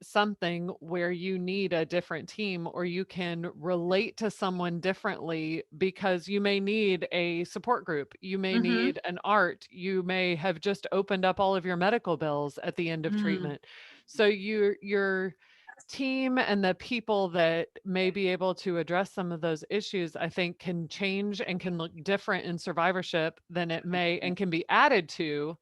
something where you need a different team or you can relate to someone differently because you may need a support group, you may Mm-hmm. need an art, you may have just opened up all of your medical bills at the end of Mm, treatment. So your team and the people that may be able to address some of those issues, I think can change and can look different in survivorship than it may and can be added to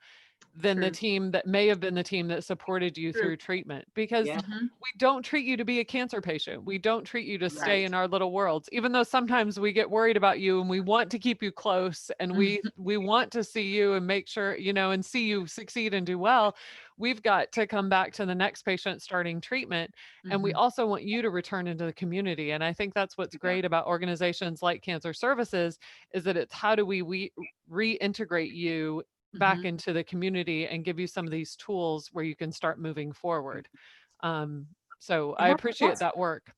than the true. team that may have been the team that supported you True. through treatment. Because Yeah, Mm-hmm. we don't treat you to be a cancer patient. We don't treat you to stay right. in our little worlds, even though sometimes we get worried about you and we want to keep you close and we want to see you and make sure, and see you succeed and do well. We've got to come back to the next patient starting treatment. And we Mm-hmm. also want you to return into the community. And I think that's what's Yeah. great about organizations like Cancer Services is that it's how do we reintegrate you back Mm-hmm. into the community and give you some of these tools where you can start moving forward. Um, so And I appreciate that's that work.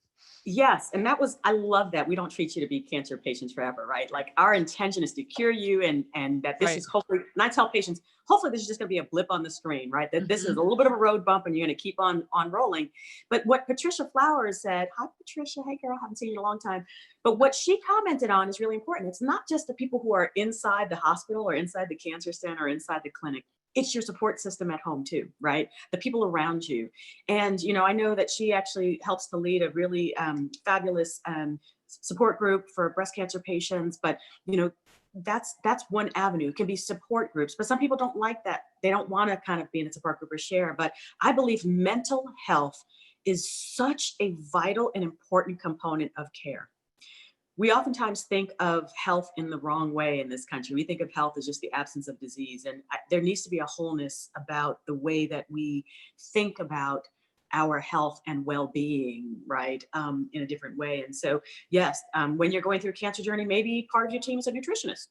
yes, and that was I love that. We don't treat you to be cancer patients forever, right? Like our intention is to cure you and that this Right. is hopefully and I tell patients, hopefully this is just gonna be a blip on the screen, right? That this is Mm-hmm. a little bit of a road bump and you're gonna keep on rolling. But what Patricia Flowers said, hi Patricia, hey girl, haven't seen you in a long time. But what she commented on is really important. It's not just the people who are inside the hospital or inside the cancer center or inside the clinic. It's your support system at home too, right? The people around you. And, I know that she actually helps to lead a really fabulous support group for breast cancer patients. But, that's one avenue. It can be support groups, but some people don't like that. They don't want to kind of be in a support group or share. But I believe mental health is such a vital and important component of care. We oftentimes think of health in the wrong way in this country. We think of health as just the absence of disease. And there needs to be a wholeness about the way that we think about our health and well-being, right, in a different way. And so, yes, when you're going through a cancer journey, maybe part of your team is a nutritionist,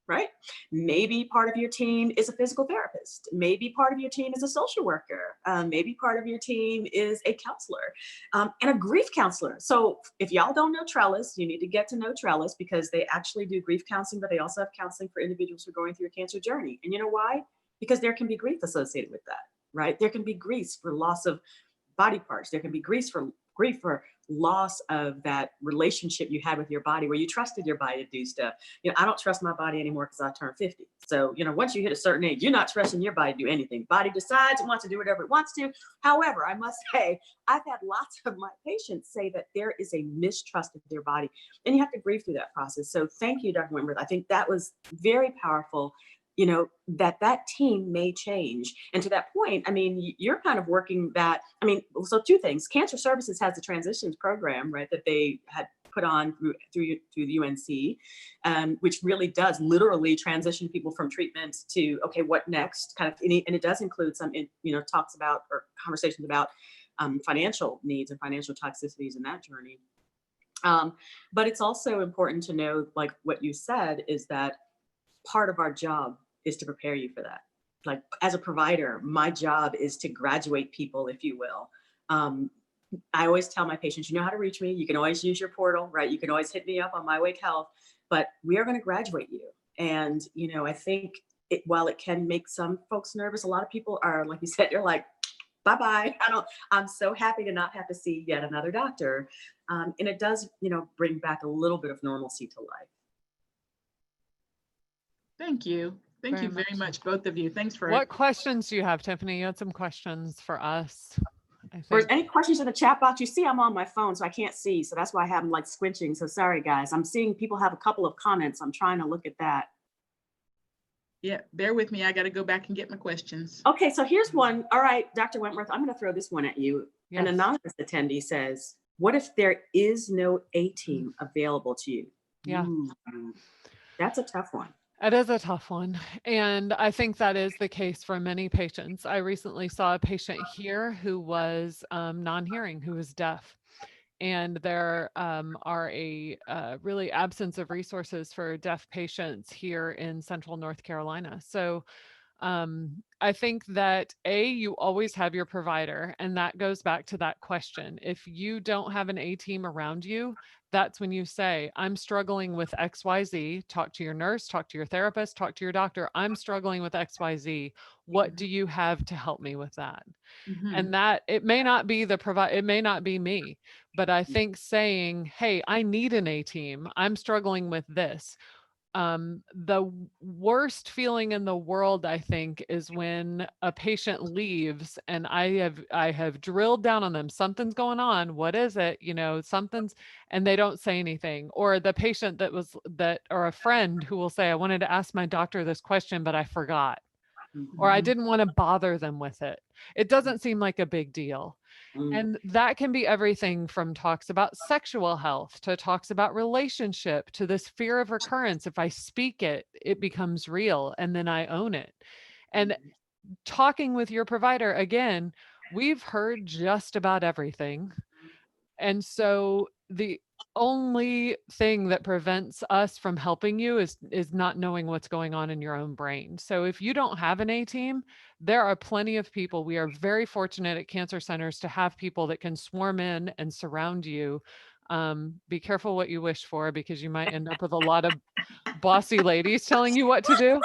right? Maybe part of your team is a physical therapist. Maybe part of your team is a social worker. Maybe part of your team is a counselor and a grief counselor. So if y'all don't know Trellis, you need to get to know Trellis because they actually do grief counseling, but they also have counseling for individuals who are going through a cancer journey. And you know why? Because there can be grief associated with that, right? There can be grief for loss of body parts. There can be grief for loss of that relationship you had with your body where you trusted your body to do stuff. I don't trust my body anymore because I turned 50. So, once you hit a certain age, you're not trusting your body to do anything. Body decides it wants to do whatever it wants to. However, I must say, I've had lots of my patients say that there is a mistrust of their body, and you have to grieve through that process. So, thank you, Dr. Wentworth. I think that was very powerful. That team may change. And to that point, I mean, you're kind of working that. I mean, so two things. Cancer Services has the transitions program, right, that they had put on through the UNC, which really does literally transition people from treatment to okay, what next? Kind of, and it does include some, talks about or conversations about financial needs and financial toxicities in that journey. But it's also important to know, like what you said, is that part of our job is to prepare you for that. Like as a provider, my job is to graduate people, if you will. Um, I always tell my patients, you know how to reach me. You can always use your portal, right? You can always hit me up on My Wake Health, but we are going to graduate you. And, I think while it can make some folks nervous, a lot of people are, like you said, they're like, bye bye. I'm so happy to not have to see yet another doctor. And it does, bring back a little bit of normalcy to life. Thank you. Thank Very you very much so. much, both of you. Thanks for What questions do you have, Tiffany? You had some questions for us, I Or think. any questions in the chat box? You see, I'm on my phone, so I can't see. So that's why I have them like squinching. So sorry, guys. I'm seeing people have a couple of comments. I'm trying to look at that. yeah, bear with me. I got to go back and get my questions. Okay, so here's one. All right, Dr. Wentworth, I'm going to throw this one at you. An Yes. anonymous attendee says, what if there is no A team available to you? Yeah. Ooh, that's a tough one. It is a tough one. And I think that is the case for many patients. I recently saw a patient here who was non hearing, who was deaf. And there are a really absence of resources for deaf patients here in central North Carolina. So I think that you always have your provider, and that goes back to that question. If you don't have an A team around you, that's when you say, I'm struggling with XYZ. Talk to your nurse, talk to your therapist, talk to your doctor. I'm struggling with XYZ. What do you have to help me with that? Mhm. And that it may not be it may not be me, but I think saying, hey, I need an A team. I'm struggling with this. The worst feeling in the world, I think, is when a patient leaves and I have drilled down on them. Something's going on. What is it? You know, something's, and they don't say anything. Or the patient or a friend who will say, I wanted to ask my doctor this question, but I forgot. Or I Mhm. didn't want to bother them with it. It doesn't seem like a big deal. Mm. And that can be everything from talks about sexual health to talks about relationship to this fear of recurrence. If I speak it, it becomes real and then I own it. And talking with your provider, again, we've heard just about everything. And so the only thing that prevents us from helping you is not knowing what's going on in your own brain. So if you don't have an A team, there are plenty of people. We are very fortunate at cancer centers to have people that can swarm in and surround you. Be careful what you wish for, because you might end up with a lot of bossy ladies telling you what to do.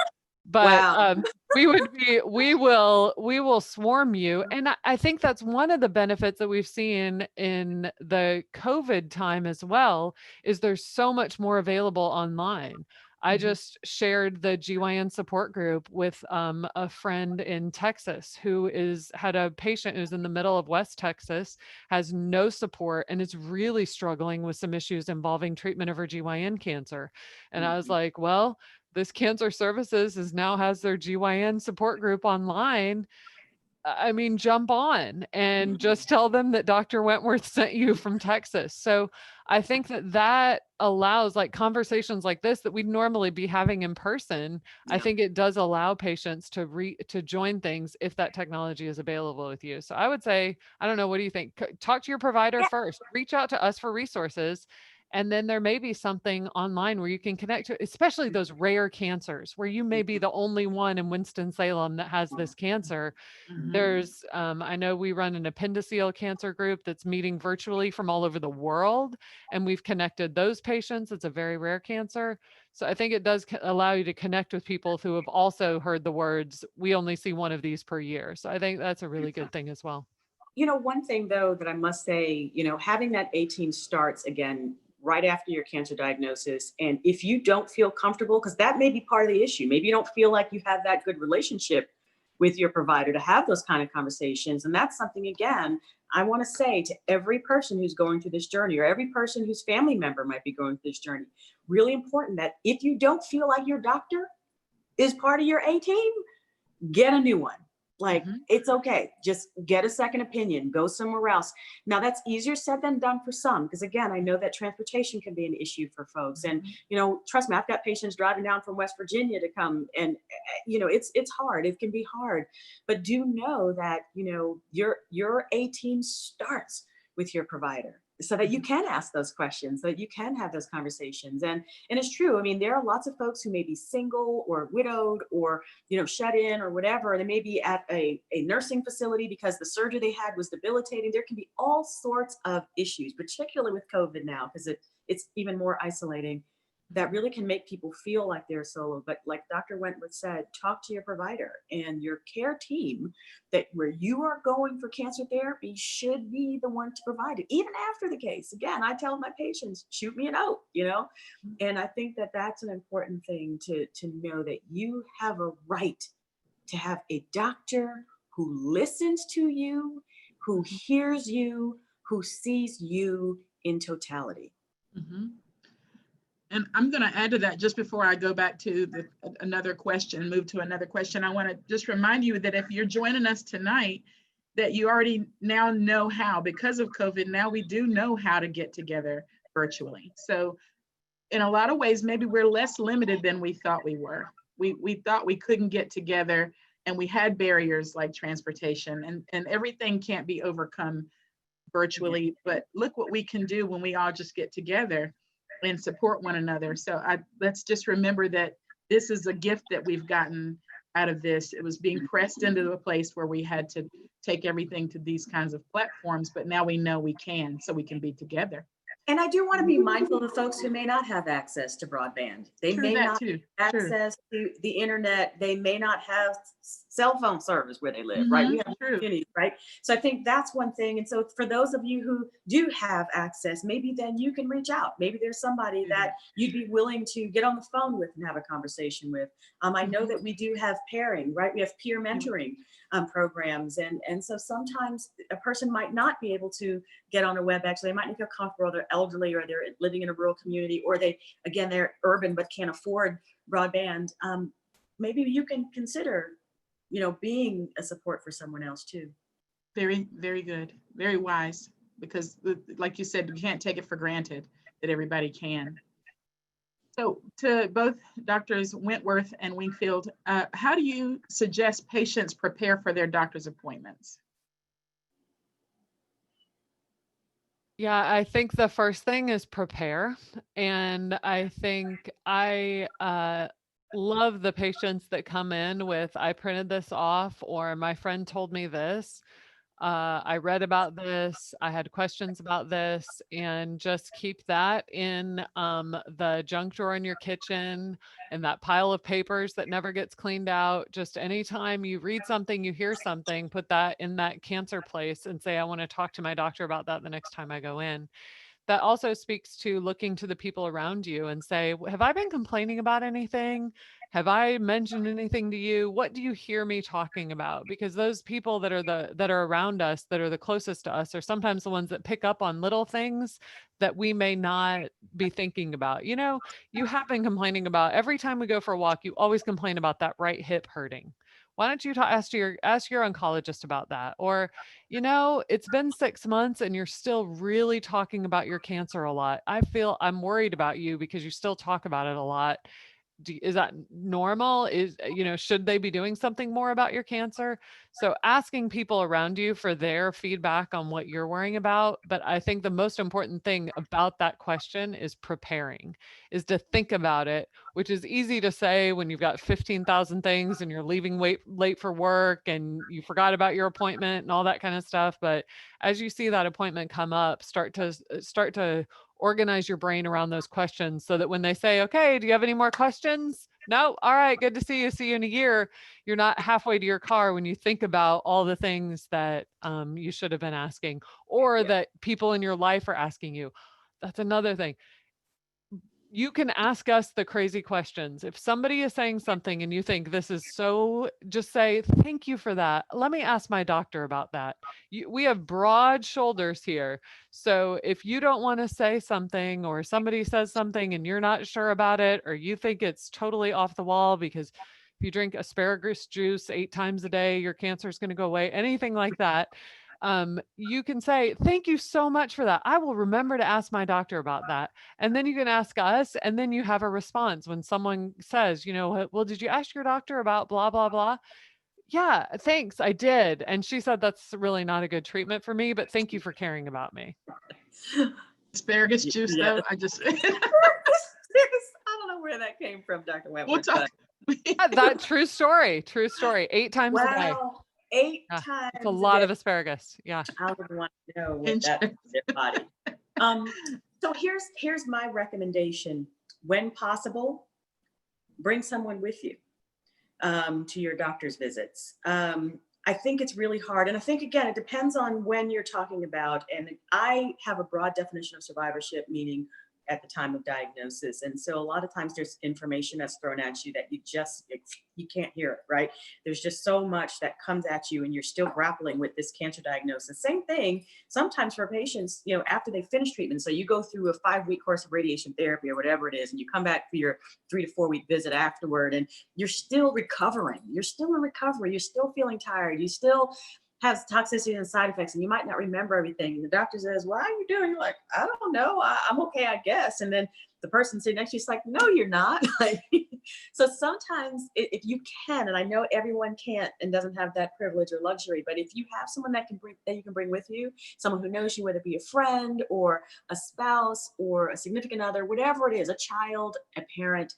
But Wow. we will swarm you. And I think that's one of the benefits that we've seen in the COVID time as well, is there's so much more available online. I Mhm. just shared the GYN support group with a friend in Texas who had a patient who's in the middle of West Texas, has no support, and is really struggling with some issues involving treatment of her GYN cancer. And I was like, well, this cancer services now has their GYN support group online. I mean, jump on and just tell them that Dr. Wentworth sent you from Texas. So I think that allows, like, conversations like this that we'd normally be having in person. I Yeah. think it does allow patients to join things if that technology is available with you. So I would say, I don't know, what do you think? Talk to your provider Yeah. first, reach out to us for resources. And then there may be something online where you can connect to, especially those rare cancers where you may be the only one in Winston-Salem that has this cancer. Mhm. I know we run an appendiceal cancer group that's meeting virtually from all over the world, and we've connected those patients. It's a very rare cancer. So I think it does allow you to connect with people who have also heard the words, we only see one of these per year. So I think that's a really good thing as well. One thing though that I must say, having that 18 starts again right after your cancer diagnosis. And if you don't feel comfortable, because that may be part of the issue, maybe you don't feel like you have that good relationship with your provider to have those kind of conversations. And that's something, again, I want to say to every person who's going through this journey, or every person whose family member might be going through this journey, really important that if you don't feel like your doctor is part of your A team, get a new one. Like, Mhm. it's okay. Just get a second opinion, go somewhere else. Now, that's easier said than done for some, because again, I know that transportation can be an issue for folks. And, trust me, I've got patients driving down from West Virginia to come, and, it's hard. It can be hard. But do know that, your A team starts with your provider, so that you can ask those questions, so that you can have those conversations. And it's true. I mean, there are lots of folks who may be single or widowed or shut in or whatever. They may be at a nursing facility because the surgery they had was debilitating. There can be all sorts of issues, particularly with COVID now, because it's even more isolating, that really can make people feel like they're solo. But like Dr. Wentworth said, talk to your provider and your care team, that where you are going for cancer therapy should be the one to provide it. Even after the case, again, I tell my patients, shoot me a note. And I think that that's an important thing to know, that you have a right to have a doctor who listens to you, who hears you, who sees you in totality. Mhm. And I'm going to add to that, just before I go back to another question, move to another question. I want to just remind you that if you're joining us tonight, that you already now know how, because of COVID, now we do know how to get together virtually. So in a lot of ways, maybe we're less limited than we thought we were. We thought we couldn't get together, and we had barriers like transportation, and everything can't be overcome virtually. But look what we can do when we all just get together and support one another. So let's just remember that this is a gift that we've gotten out of this. It was being pressed into a place where we had to take everything to these kinds of platforms, but now we know we can, so we can be together. And I do want to be mindful of the folks who may not have access to broadband. They True may that not too. have True. access to the internet. They may not have cell phone service where they live, right? We have True. communities, right? So I think that's one thing. And so for those of you who do have access, maybe then you can reach out. Maybe there's somebody that you'd be willing to get on the phone with and have a conversation with. I know that we do have pairing, right? We have peer mentoring programs. And so sometimes a person might not be able to get on a WebEx. They might not feel comfortable, they're elderly, or they're living in a rural community, or they're urban but can't afford broadband. Maybe you can consider, being a support for someone else too. Very, very good. Very wise, because like you said, we can't take it for granted that everybody can. So to both Doctors Wentworth and Wingfield, how do you suggest patients prepare for their doctor's appointments? Yeah, I think the first thing is prepare. And I think I love the patients that come in with, I printed this off, or my friend told me this. I read about this. I had questions about this, and just keep that in the junk drawer in your kitchen, and that pile of papers that never gets cleaned out. Just anytime you read something, you hear something, put that in that cancer place and say, I want to talk to my doctor about that the next time I go in. That also speaks to looking to the people around you and say, have I been complaining about anything? Have I mentioned anything to you? What do you hear me talking about? Because those people that are around us, that are the closest to us, are sometimes the ones that pick up on little things that we may not be thinking about. You have been complaining about, every time we go for a walk, you always complain about that right hip hurting. Why don't you ask your oncologist about that? Or, it's been 6 months and you're still really talking about your cancer a lot. I'm worried about you because you still talk about it a lot. Is that normal? Should they be doing something more about your cancer? So asking people around you for their feedback on what you're worrying about. But I think the most important thing about that question is preparing, is to think about it, which is easy to say when you've got 15,000 things and you're leaving late for work and you forgot about your appointment and all that kind of stuff. But as you see that appointment come up, start to organize your brain around those questions, so that when they say, okay, do you have any more questions? No. All right, good to see you. See you in a year. You're not halfway to your car when you think about all the things that you should have been asking, or that people in your life are asking you. That's another thing. You can ask us the crazy questions. If somebody is saying something and you think this is so, just say, thank you for that. Let me ask my doctor about that. We have broad shoulders here. So if you don't want to say something, or somebody says something and you're not sure about it, or you think it's totally off the wall because if you drink asparagus juice 8 times a day, your cancer is going to go away, anything like that, you can say, thank you so much for that. I will remember to ask my doctor about that. And then you can ask us, and then you have a response when someone says, well, did you ask your doctor about blah, blah, blah? Yeah, thanks, I did. And she said, that's really not a good treatment for me, but thank you for caring about me. Asparagus juice, though, I don't know where that came from, Dr. we'll Wentworth. talk. Yeah, that true story. 8 times a day. Wow, 8 Yeah, times. it's a lot of asparagus. Yeah. I would want to know what that is in their body. So here's my recommendation. When possible, bring someone with you to your doctor's visits. I think it's really hard. And I think, again, it depends on when you're talking about. And I have a broad definition of survivorship, meaning at the time of diagnosis. And so a lot of times there's information that's thrown at you that you can't hear it, right? There's just so much that comes at you and you're still grappling with this cancer diagnosis. Same thing sometimes for patients, after they finish treatment. So you go through a 5-week course of radiation therapy or whatever it is, and you come back for your 3 to 4 week visit afterward, and you're still recovering. You're still in recovery. You're still feeling tired. You still has toxicity and side effects, and you might not remember everything. And the doctor says, "Well, how are you doing?" You're like, "I don't know. I'm okay, I guess." And then the person sitting next to you is like, "No, you're not." So sometimes if you can, and I know everyone can't and doesn't have that privilege or luxury, but if you have someone that you can bring with you, someone who knows you, whether it be a friend or a spouse or a significant other, whatever it is, a child, a parent,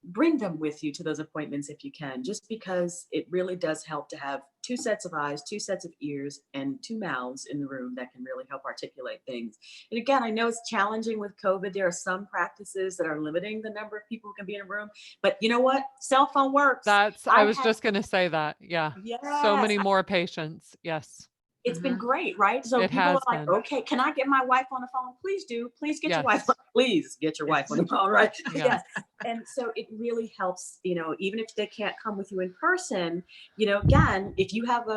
bring them with you to those appointments if you can, just because it really does help to have two sets of eyes, two sets of ears, and two mouths in the room that can really help articulate things. And again, I know it's challenging with COVID. There are some practices that are limiting the number of people who can be in a room, but you know what? Cell phone works. I was have- just going to say that. Yeah. So Yes, many more patients. Yes. it's been great, right? So It people are has like, been. okay, can I get my wife on the phone? Please do. Please get your Yes. wife on. Please get your wife on the phone, right? Yeah. Yes. And so it really helps, you know, even if they can't come with you in person, you know, again, if you have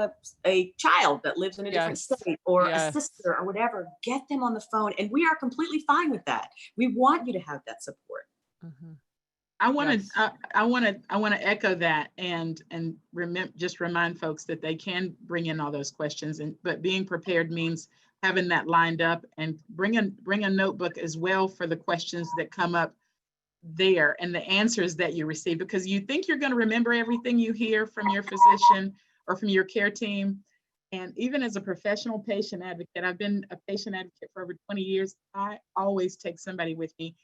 a child that lives in a different Yes. state or a Yes. sister or whatever, get them on the phone. And we are completely fine with that. We want you to have that support. Mhm. I want Yes. to, I want to echo that and remember, just remind folks that they can bring in all those questions, but being prepared means having that lined up, and bring a notebook as well for the questions that come up there and the answers that you receive, because you think you're going to remember everything you hear from your physician or from your care team. And even as a professional patient advocate, I've been a patient advocate for over 20 years. I always take somebody with me,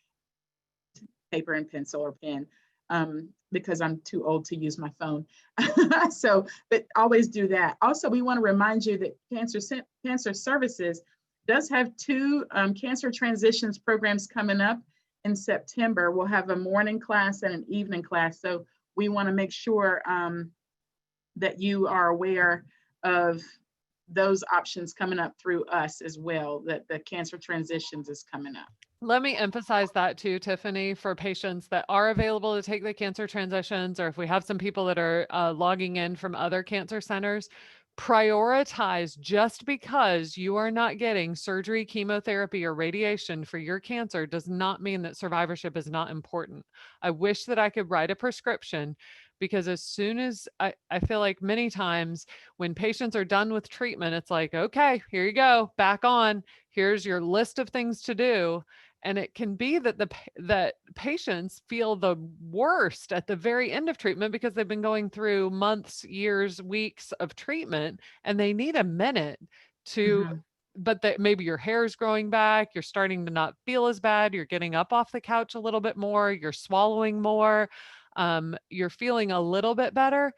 paper and pencil or pen, because I'm too old to use my phone. So, but always do that. Also, we want to remind you that Cancer Services does have two cancer transitions programs coming up in September. We'll have a morning class and an evening class. So we want to make sure that you are aware of those options coming up through us as well, that the Cancer Transitions is coming up. Let me emphasize that too, Tiffany, for patients that are available to take the cancer transitions, or if we have some people that are logging in from other cancer centers, prioritize. Just because you are not getting surgery, chemotherapy, or radiation for your cancer does not mean that survivorship is not important. I wish that I could write a prescription, because as soon as I feel like many times when patients are done with treatment, it's like, okay, here you go, back on. Here's your list of things to do. And it can be that that patients feel the worst at the very end of treatment, because they've been going through months, years, weeks of treatment, and they need a minute to, but that maybe your hair is growing back, you're starting to not feel as bad, you're getting up off the couch a little bit more, you're swallowing more, you're feeling a little bit better.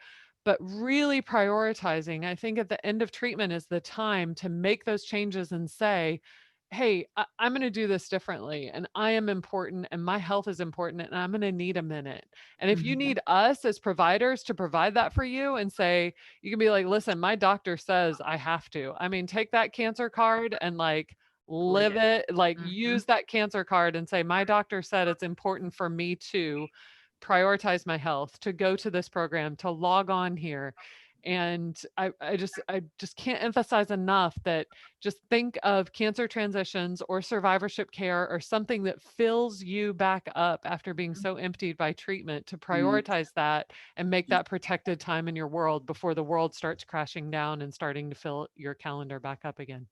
But really prioritizing, I think at the end of treatment is the time to make those changes and say, hey, I'm going to do this differently, and I am important, and my health is important, and I'm going to need a minute. And if you need us as providers to provide that for you and say, you can be like, listen, my doctor says I have to. I mean, take that cancer card and like live it, like use that cancer card and say, my doctor said it's important for me to prioritize my health, to go to this program, to log on here. And I just can't emphasize enough that just think of cancer transitions or survivorship care or something that fills you back up after being so emptied by treatment, to prioritize that and make that protected time in your world before the world starts crashing down and starting to fill your calendar back up again.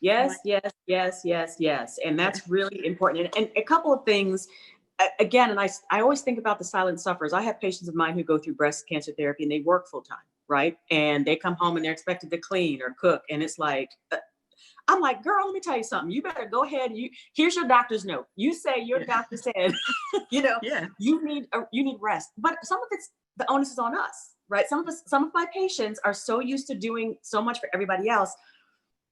Yes, yes, yes, yes, yes. And that's really important. And a couple of things, again, and I always think about the silent sufferers. I have patients of mine who go through breast cancer therapy and they work full time, right? And they come home and they're expected to clean or cook. And it's like, I'm like, girl, let me tell you something. You better go ahead. Here's your doctor's note. You say your doctor said, you know, you need rest. But some of it's, the onus is on us, right? Some of my patients are so used to doing so much for everybody else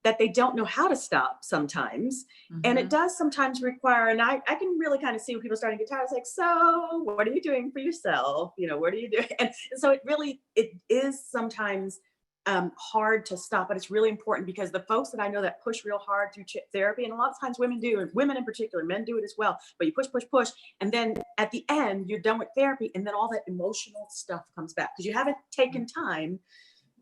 that they don't know how to stop sometimes. And it does sometimes require, and I can really kind of see when people are starting to get tired. It's like, so what are you doing for yourself? You know, what are you doing? And so it is sometimes hard to stop, but it's really important, because the folks that I know that push real hard through therapy, and a lot of times women do, and women in particular, men do it as well, but you push, and then at the end, you're done with therapy, and then all that emotional stuff comes back because you haven't taken time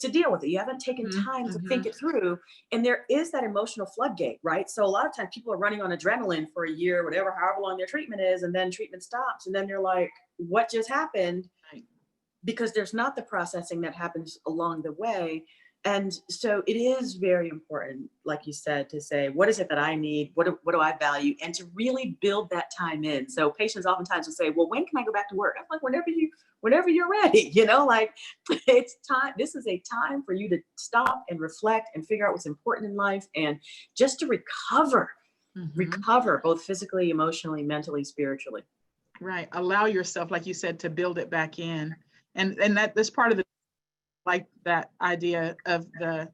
to deal with it. You haven't taken time to think it through. And there is that emotional floodgate, right? So a lot of times people are running on adrenaline for a year, whatever, however long their treatment is, and then treatment stops. And then they're like, what just happened? Because there's not the processing that happens along the way. And so it is very important, like you said, to say, what is it that I need? What do I value? And to really build that time in. So patients oftentimes will say, well, when can I go back to work? I'm like, whenever you're ready, you know, like it's time. This is a time for you to stop and reflect and figure out what's important in life, and just to recover both physically, emotionally, mentally, spiritually. Right. Allow yourself, like you said, to build it back in. And that's part of the, like that idea of the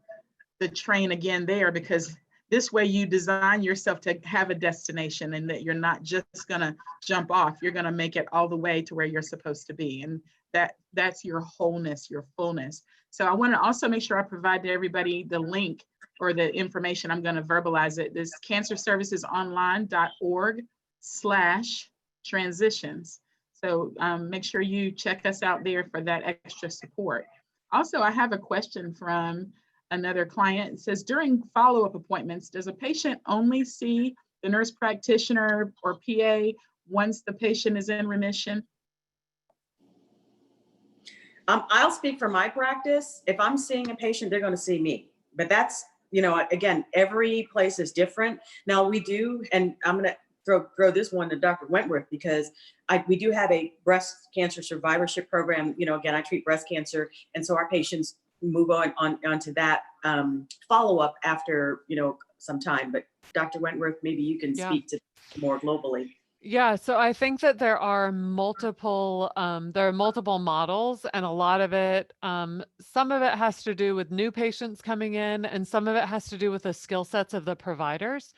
train again there, because this way you design yourself to have a destination, and that you're not just gonna jump off. You're gonna make it all the way to where you're supposed to be. And that's your wholeness, your fullness. So I want to also make sure I provide to everybody the link or the information. I'm going to verbalize it. This cancerservicesonline.org/transitions. So make sure you check us out there for that extra support. Also, I have a question from another client. It says, during follow-up appointments, does a patient only see the nurse practitioner or PA once the patient is in remission? I'll speak for my practice. If I'm seeing a patient, they're going to see me. But that's, again, every place is different. Now we do, and I'm going to throw this one to Dr. Wentworth, because we do have a breast cancer survivorship program. Again, I treat breast cancer. And so our patients move onto that follow-up after, some time. But Dr. Wentworth, maybe you can speak to more globally. Yeah, so I think that there are multiple models, and a lot of it, some of it has to do with new patients coming in, and some of it has to do with the skill sets of the providers.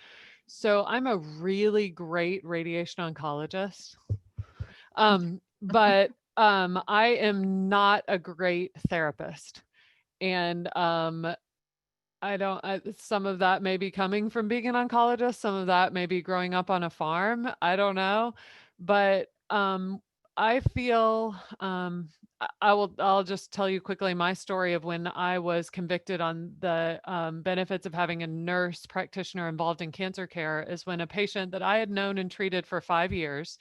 So I'm a really great radiation oncologist, but I am not a great therapist. And some of that may be coming from being an oncologist. Some of that may be growing up on a farm. I don't know. But I feel, I'll just tell you quickly my story of when I was convicted on the benefits of having a nurse practitioner involved in cancer care, is when a patient that I had known and treated for 5 years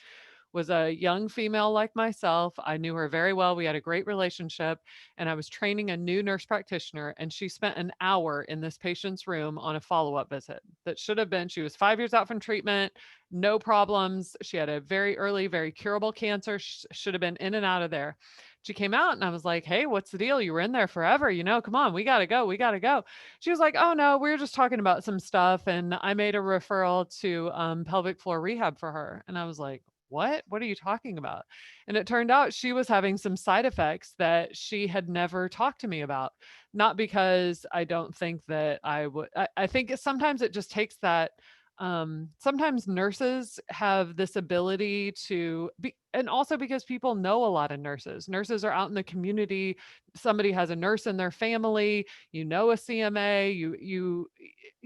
was a young female like myself. I knew her very well. We had a great relationship, and I was training a new nurse practitioner, and she spent an hour in this patient's room on a follow-up visit that should have been, she was 5 years out from treatment, no problems. She had a very early, very curable cancer. Should have been in and out of there. She came out and I was like, hey, what's the deal? You were in there forever, come on, we got to go. We got to go. She was like, oh no, we were just talking about some stuff. And I made a referral to pelvic floor rehab for her. And I was like, what are you talking about? And it turned out she was having some side effects that she had never talked to me about. Not because I don't think that I would, I think sometimes it just takes that. Sometimes nurses have this ability to be, and also because people know a lot of nurses. Nurses are out in the community. Somebody has a nurse in their family, a CMA, you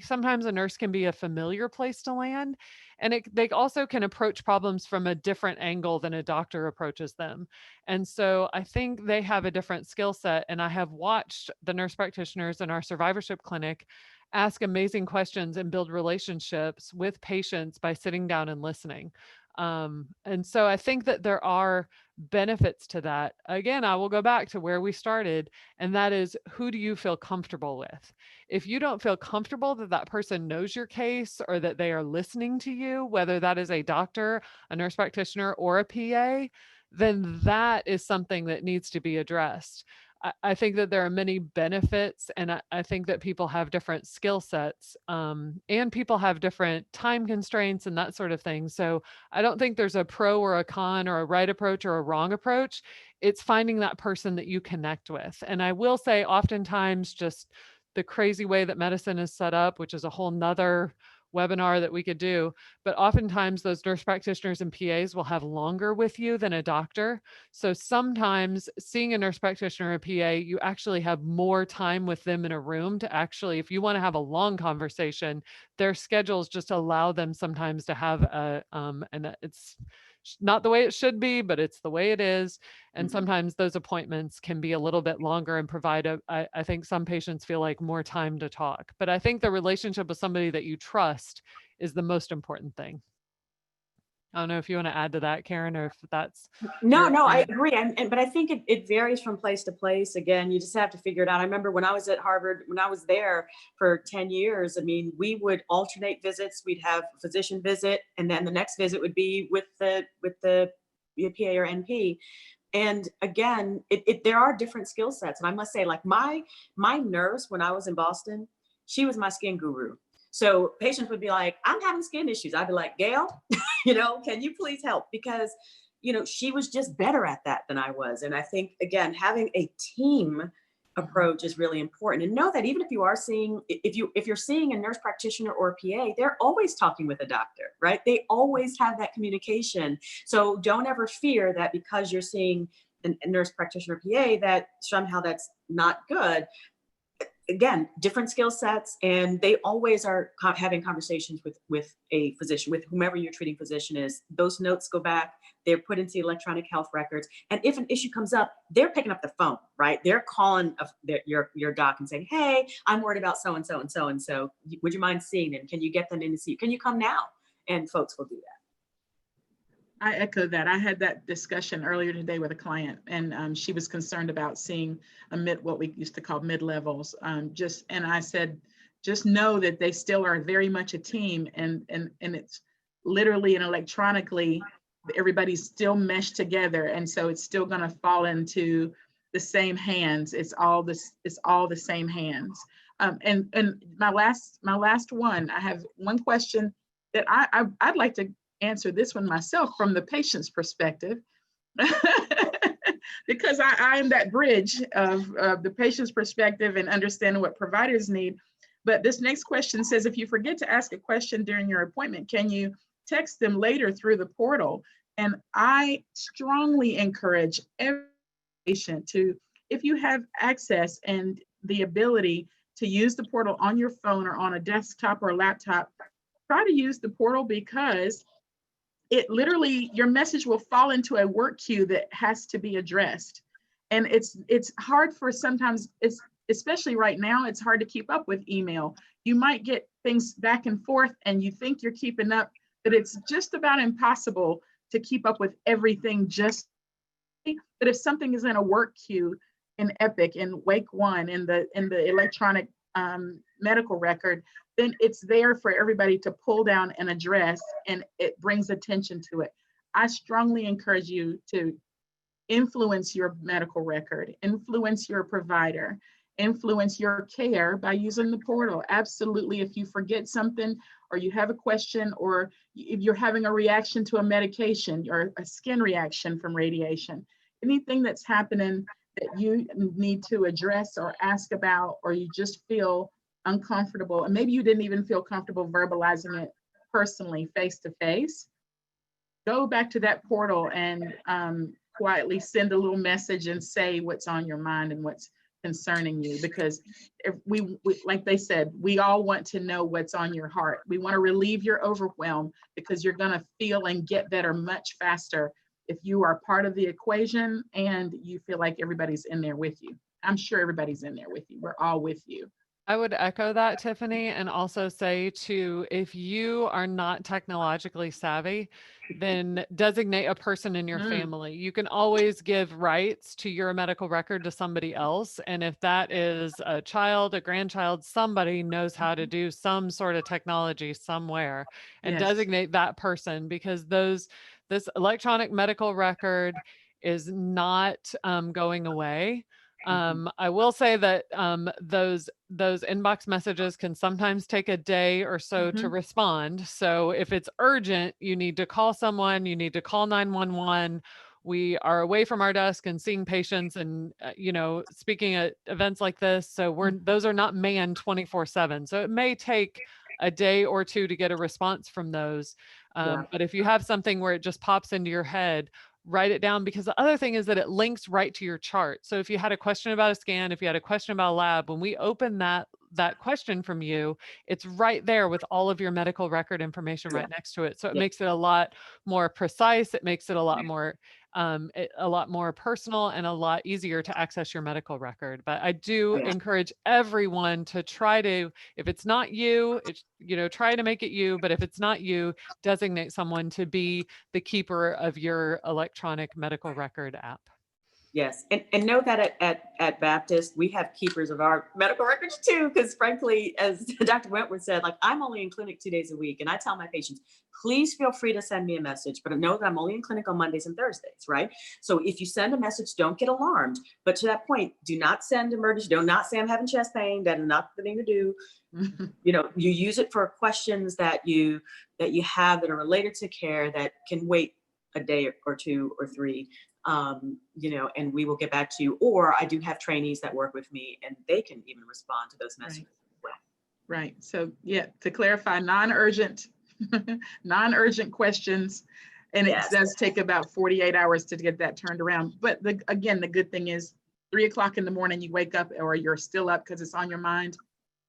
sometimes a nurse can be a familiar place to land. And they also can approach problems from a different angle than a doctor approaches them. And so I think they have a different skill set. And I have watched the nurse practitioners in our survivorship clinic ask amazing questions and build relationships with patients by sitting down and listening. And so I think that there are benefits to that. Again, I will go back to where we started, and that is, who do you feel comfortable with? If you don't feel comfortable that that person knows your case or that they are listening to you, whether that is a doctor, a nurse practitioner, or a PA, then that is something that needs to be addressed. I think that there are many benefits, and I think that people have different skill sets, and people have different time constraints and that sort of thing. So I don't think there's a pro or a con or a right approach or a wrong approach. It's finding that person that you connect with. And I will say, oftentimes, just the crazy way that medicine is set up, which is a whole nother webinar that we could do, but oftentimes those nurse practitioners and PAs will have longer with you than a doctor. So sometimes seeing a nurse practitioner or a PA, you actually have more time with them in a room to actually, if you want to have a long conversation, their schedules just allow them sometimes to have and it's not the way it should be, but it's the way it is. And sometimes those appointments can be a little bit longer and provide I think some patients feel like more time to talk. But I think the relationship with somebody that you trust is the most important thing. I don't know if you want to add to that, Karen, or if that's. No, I agree. But I think it varies from place to place. Again, you just have to figure it out. I remember when I was at Harvard, when I was there for 10 years, I mean, we would alternate visits. We'd have a physician visit, and then the next visit would be with the PA or NP. And again, there are different skill sets. And I must say, like my nurse, when I was in Boston, she was my skin guru. So patients would be like, I'm having skin issues. I'd be like, Gail, can you please help? Because you know, she was just better at that than I was. And I think, again, having a team approach is really important. And know that even if you are seeing, if you're seeing a nurse practitioner or a PA, they're always talking with a doctor, right? They always have that communication. So don't ever fear that because you're seeing a nurse practitioner PA that somehow that's not good. Again, different skill sets, and they always are having conversations with a physician, with whomever your treating physician is. Those notes go back, they're put into the electronic health records, and if an issue comes up, they're picking up the phone, right? They're calling your doc and saying, hey, I'm worried about so and so and so and so. Would you mind seeing them? Can you get them in to see you? Can you come now? And folks will do that. I echo that. I had that discussion earlier today with a client, and she was concerned about seeing what we used to call mid-levels. And I said, just know that they still are very much a team, and it's literally and electronically, everybody's still meshed together, and so it's still going to fall into the same hands. It's all the same hands. And my last one, I have one question that I'd like to answer this one myself from the patient's perspective, because I am that bridge of the patient's perspective and understanding what providers need. But this next question says, if you forget to ask a question during your appointment, can you text them later through the portal? And I strongly encourage every patient to, if you have access and the ability to use the portal on your phone or on a desktop or laptop, try to use the portal, because it literally, your message will fall into a work queue that has to be addressed. And it's hard for sometimes, especially right now, it's hard to keep up with email. You might get things back and forth and you think you're keeping up, but it's just about impossible to keep up with everything. But if something is in a work queue in Epic, in Wake One, in the electronic medical record, then it's there for everybody to pull down and address, and it brings attention to it. I strongly encourage you to influence your medical record, influence your provider, influence your care by using the portal. Absolutely. If you forget something, or you have a question, or if you're having a reaction to a medication or a skin reaction from radiation, anything that's happening that you need to address or ask about, or you just feel uncomfortable, and maybe you didn't even feel comfortable verbalizing it personally face to face, go back to that portal and quietly send a little message and say what's on your mind and what's concerning you. Because if we like they said, we all want to know what's on your heart. We want to relieve your overwhelm, because you're going to feel and get better much faster if you are part of the equation and you feel like everybody's in there with you. I'm sure everybody's in there with you. We're all with you. I would echo that, Tiffany, and also say to, if you are not technologically savvy, then designate a person in your family. You can always give rights to your medical record to somebody else. And if that is a child, a grandchild, somebody knows how to do some sort of technology somewhere, and designate that person, because this electronic medical record is not going away. I will say that those inbox messages can sometimes take a day or so to respond. So if it's urgent, you need to call someone, you need to call 911. We are away from our desk and seeing patients and, speaking at events like this. So those are not manned 24/7. So it may take a day or two to get a response from those. But if you have something where it just pops into your head, write it down, because the other thing is that it links right to your chart. So if you had a question about a scan, if you had a question about a lab, when we open that question from you, it's right there with all of your medical record information right next to it. So it makes it a lot more precise. It makes it a lot more personal and a lot easier to access your medical record. But I do encourage everyone to try to, if it's not you, try to make it you. But if it's not you, designate someone to be the keeper of your electronic medical record app. Yes, and know that at Baptist, we have keepers of our medical records too, because frankly, as Dr. Wentworth said, like, I'm only in clinic 2 days a week, and I tell my patients, please feel free to send me a message, but know that I'm only in clinic on Mondays and Thursdays, right? So if you send a message, don't get alarmed. But to that point, do not send emergency, do not say I'm having chest pain. That is not the thing to do. You use it for questions that you have that are related to care that can wait a day or two or three, you know, and we will get back to you. Or I do have trainees that work with me and they can even respond to those messages. Right. So yeah, to clarify, non-urgent, non-urgent questions. And it Yes. does take about 48 hours to get that turned around. But again, the good thing is 3 o'clock in the morning, you wake up or you're still up because it's on your mind,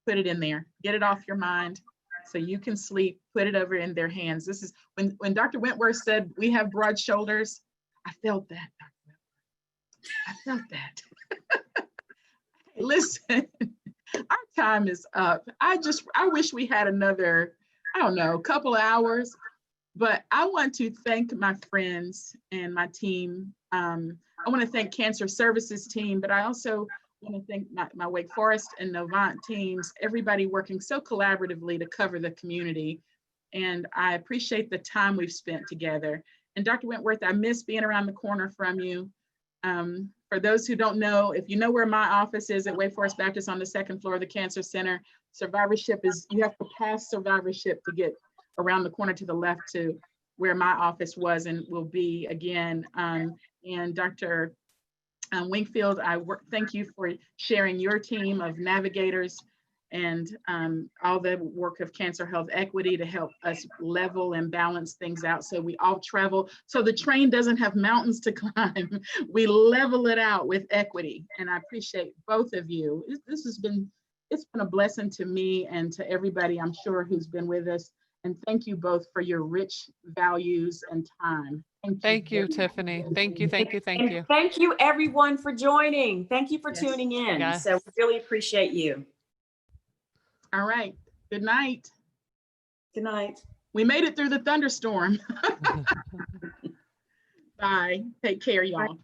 put it in there, get it off your mind so you can sleep, put it over in their hands. This is when Dr. Wentworth said, we have broad shoulders. I felt that. I felt that. Listen. Our time is up. I wish we had another, I don't know, couple of hours, but I want to thank my friends and my team. I want to thank Cancer Services team, but I also want to thank my Wake Forest and Novant teams, everybody working so collaboratively to cover the community. And I appreciate the time we've spent together. And Dr. Wentworth, I miss being around the corner from you. For those who don't know, if you know where my office is at Wake Forest Baptist on the second floor of the Cancer Center, survivorship is, you have to pass survivorship to get around the corner to the left to where my office was and will be again. And Dr. Wingfield, thank you for sharing your team of navigators and all the work of Cancer Health Equity to help us level and balance things out so we all travel, so the train doesn't have mountains to climb. We level it out with equity. And I appreciate both of you. It's been a blessing to me and to everybody, I'm sure, who's been with us. And thank you both for your rich values and time. Thank you, Tiffany. Thank you, thank you, thank And you. thank you everyone for joining. Thank you for Yes. tuning in. Yes. So we really appreciate you. All right. Good night. Good night. We made it through the thunderstorm. Bye. Take care, y'all.